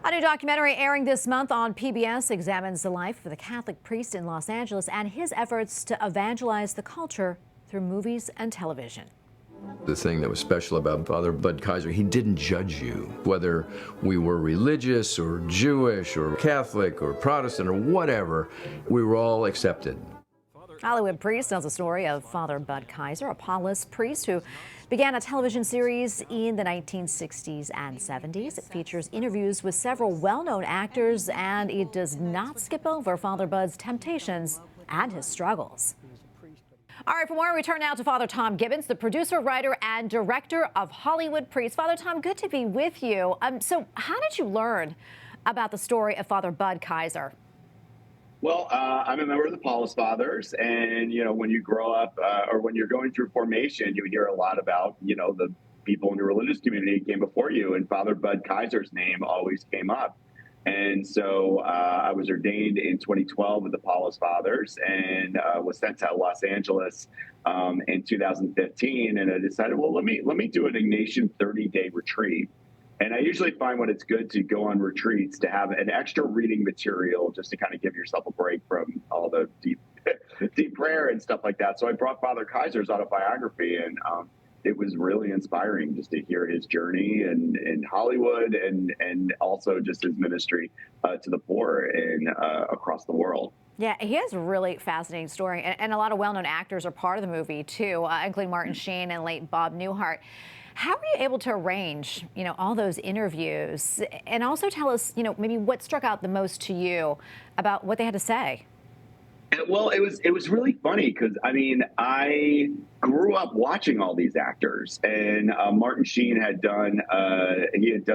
A new documentary airing this month on PBS examines the life of the Catholic priest in Los Angeles and his efforts to evangelize the culture through movies and television. The thing that was special about Father Bud Kieser, he didn't judge you. Whether we were religious or Jewish or Catholic or Protestant or whatever, we were all accepted. Hollywood Priest tells the story of Father Bud Kieser, a Paulist priest who began a television series in the 1960s and 70s. It features interviews with several well-known actors, and it does not skip over Father Bud's temptations and his struggles. All right, for more, we turn now to Father Tom Gibbons, the producer, writer, and director of Hollywood Priest. Father Tom, good to be with you. So how did you learn about the story of Father Bud Kieser? Well, I'm a member of the Paulist Fathers, and, when you grow up or when you're going through formation, you hear a lot about, the people in the religious community came before you, and Father Bud Kieser's name always came up. And so I was ordained in 2012 with the Paulist Fathers and was sent to Los Angeles in 2015. And I decided, well, let me do an Ignatian 30-day retreat. And I usually find when it's good to go on retreats to have an extra reading material just to kind of give yourself a break from all the deep prayer and stuff like that. So I brought Father Kieser's autobiography, and it was really inspiring just to hear his journey in Hollywood and also just his ministry to the poor and across the world. Yeah, he has a really fascinating story, and a lot of well-known actors are part of the movie too, including Martin Sheen and late Bob Newhart. How were you able to arrange, all those interviews, and also tell us, maybe what struck out the most to you about what they had to say? Well, it was really funny because, I grew up watching all these actors, and Martin Sheen had done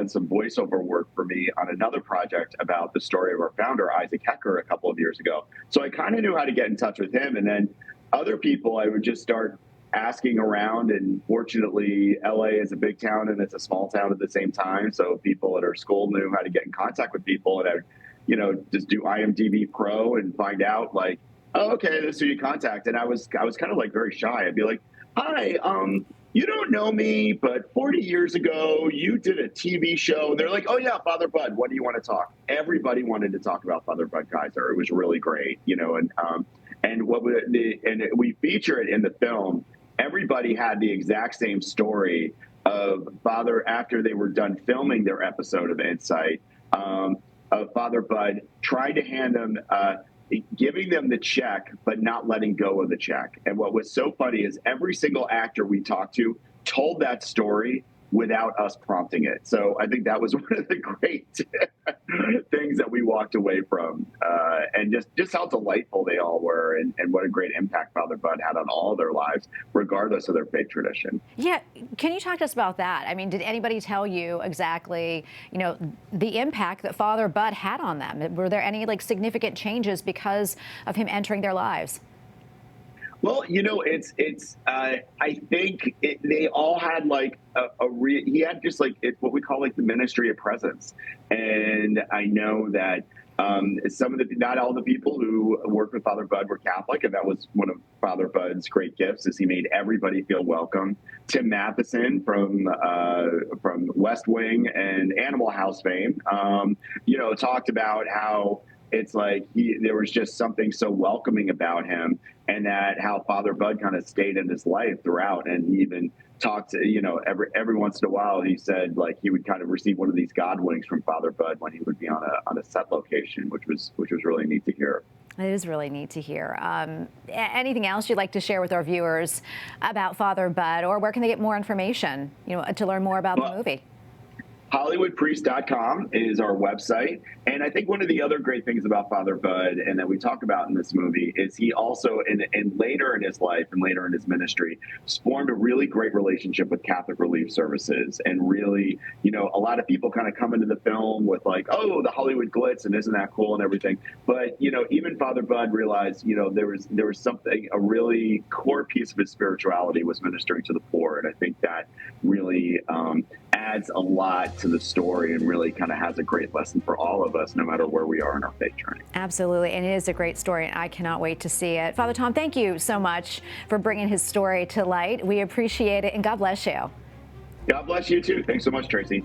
some voiceover work for me on another project about the story of our founder, Isaac Hecker, a couple of years ago. So I kind of knew how to get in touch with him, and then other people I would just start asking around, and fortunately LA is a big town and it's a small town at the same time, so people at our school knew how to get in contact with people, and I would just do IMDb Pro and find out like, oh, okay, this is who you contact. And I was kind of like very shy. I'd be like, hi, you don't know me, but 40 years ago you did a TV show. And they're like, oh yeah, Father Bud, what do you want to talk? Everybody wanted to talk about Father Bud Kieser. It was really great, and we feature it in the film. Everybody had the exact same story of Father, after they were done filming their episode of Insight, of Father Bud trying to hand them, giving them the check, but not letting go of the check. And what was so funny is every single actor we talked to told that story without us prompting it. So I think that was one of the great things that we walked away from, and just how delightful they all were, and what a great impact Father Bud had on all their lives, regardless of their faith tradition. Yeah, can you talk to us about that? Did anybody tell you exactly, the impact that Father Bud had on them? Were there any significant changes because of him entering their lives? Well, I think they all had he had just it's what we call the ministry of presence. And I know that not all the people who worked with Father Bud were Catholic, and that was one of Father Bud's great gifts, is he made everybody feel welcome. Tim Matheson from West Wing and Animal House fame, talked about how it's there was just something so welcoming about him, and that how Father Bud kind of stayed in his life throughout. And he even talked to, every once in a while, he said he would kind of receive one of these God winks from Father Bud when he would be on a set location, which was really neat to hear. It is really neat to hear. Anything else you'd like to share with our viewers about Father Bud, or where can they get more information, to learn more about the movie? HollywoodPriest.com is our website. And I think one of the other great things about Father Bud, and that we talk about in this movie, is he also, and later in his life and later in his ministry, formed a really great relationship with Catholic Relief Services. And really, a lot of people kind of come into the film with oh, the Hollywood glitz, and isn't that cool and everything. But, even Father Bud realized, there was something, a really core piece of his spirituality was ministering to the poor. And I think that really adds a lot to the story, and really kind of has a great lesson for all of us, no matter where we are in our faith journey. Absolutely, and it is a great story, and I cannot wait to see it. Father Tom, thank you so much for bringing his story to light. We appreciate it, and God bless you. God bless you too. Thanks so much, Tracy.